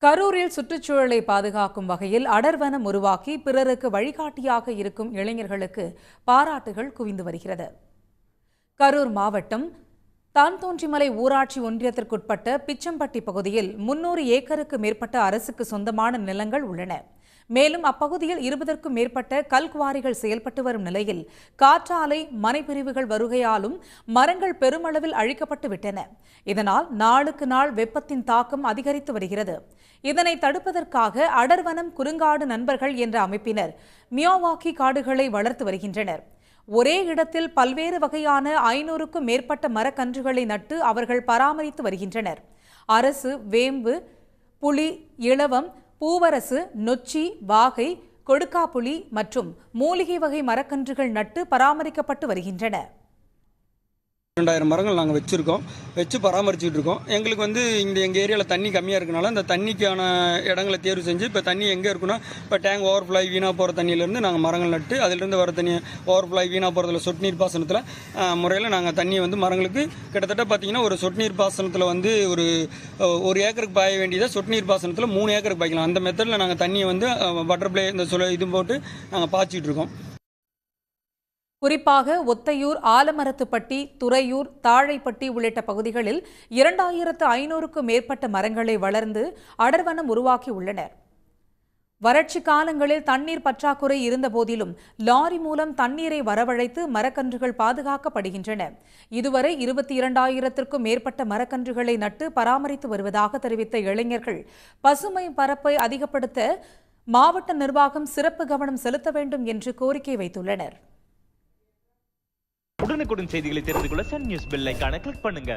கரூரில் சுற்றுச்சூழலை பாதுகாக்கும் வகையில் அடர்வனம் உருவாக்கி பிறருக்கு வழிகாட்டியாக இருக்கும் இளைஞர்களுக்கு பாராட்டுகள் குவிந்து வருகிறது. கரூர் மாவட்டம் தான்தோன்றிமலை ஊராட்சி ஒன்றியத்திற்குட்பட்ட பிச்சம்பட்டி பகுதியில் 300 ஏக்கருக்கு மேற்பட்ட அரசுக்கு சொந்தமான நிலங்கள் உள்ளன. மேலும் அப்பகுதியில் 20க்கும் மேற்பட்ட கல்குவாரிகள் செயல்பட்டு வரும் நிலையில் காற்றாலை மனைப்பிரிவுகள் வருகையாலும் மரங்கள் பெருமளவில் அழிக்கப்பட்டு விட்டன. இதனால் நாளுக்கு நாள் வெப்பத்தின் தாக்கம் அதிகரித்து வருகிறது. இதனை தடுப்பதற்காக அடர்வனம் குறுங்காடு நண்பர்கள் என்ற அமைப்பினர் மியாவாக்கி காடுகளை வளர்த்து வருகின்றனர். ஒரே இடத்தில் பல்வேறு வகையான 500க்கும் மேற்பட்ட மரக்கன்றுகளை நட்டு அவர்கள் பராமரித்து வருகின்றனர். அரசு வேம்பு, புளி, இலவம், பூவரசு, நொச்சி, வாகை, கொடுக்காப்புளி மற்றும் மூலிகை வகை மரக்கன்றுகள் நட்டு பராமரிக்கப்பட்டு வருகின்றன. 2000 மரங்கள் நாங்கள் வச்சு பராமரிச்சுட்டு இருக்கோம். எங்களுக்கு எங்கள் ஏரியாவில் தண்ணி கம்மியாக இருக்கனால அந்த தண்ணிக்கான இடங்களை தேர்வு செஞ்சு இப்போ தண்ணி எங்கே இருக்குன்னா இப்போ டேங்க் ஓவர்ஃப்ளோ வீணாக போகிற தண்ணியிலேருந்து நாங்கள் மரங்கள் நட்டு அதிலிருந்து வர தண்ணி ஓவர்ஃப்ளோ வீணாக போகிறதுல சொட்டு நீர் பாசனத்தில் முறையில் நாங்கள் தண்ணியை மரங்களுக்கு கிட்டத்தட்ட பார்த்திங்கன்னா ஒரு சொட்டு நீர் பாசனத்தில் ஒரு ஏக்கருக்கு பாய வேண்டியதை சொட்டு நீர் பாசனத்தில் 3 ஏக்கருக்கு பாய்க்கலாம். அந்த மெத்தடில் நாங்கள் தண்ணியை பட்டர்ஃப்ளை இது போட்டு நாங்கள் பாய்ச்சிட்டு இருக்கோம். குறிப்பாக ஒத்தையூர், ஆலமரத்துப்பட்டி, துறையூர், தாழைப்பட்டி உள்ளிட்ட பகுதிகளில் 2500க்கும் மேற்பட்ட மரங்களை வளர்ந்து அடர்வனம் உருவாக்கி உள்ளனர். வறட்சி காலங்களில் தண்ணீர் பற்றாக்குறை இருந்தபோதிலும் லாரி மூலம் தண்ணீரை வரவழைத்து மரக்கன்றுகள் பாதுகாக்கப்படுகின்றன. இதுவரை 22,000க்கும் மேற்பட்ட மரக்கன்றுகளை நட்டு பராமரித்து வருவதாக தெரிவித்த இளைஞர்கள் பசுமை பரப்பை அதிகப்படுத்த மாவட்ட நிர்வாகம் சிறப்பு கவனம் செலுத்த வேண்டும் என்று கோரிக்கை வைத்துள்ளனர். உடனுக்குடன் செய்திகளை தெரிந்து கொள்ள சன் நியூஸ் பெல் ஐகானை கிளிக் பண்ணுங்க.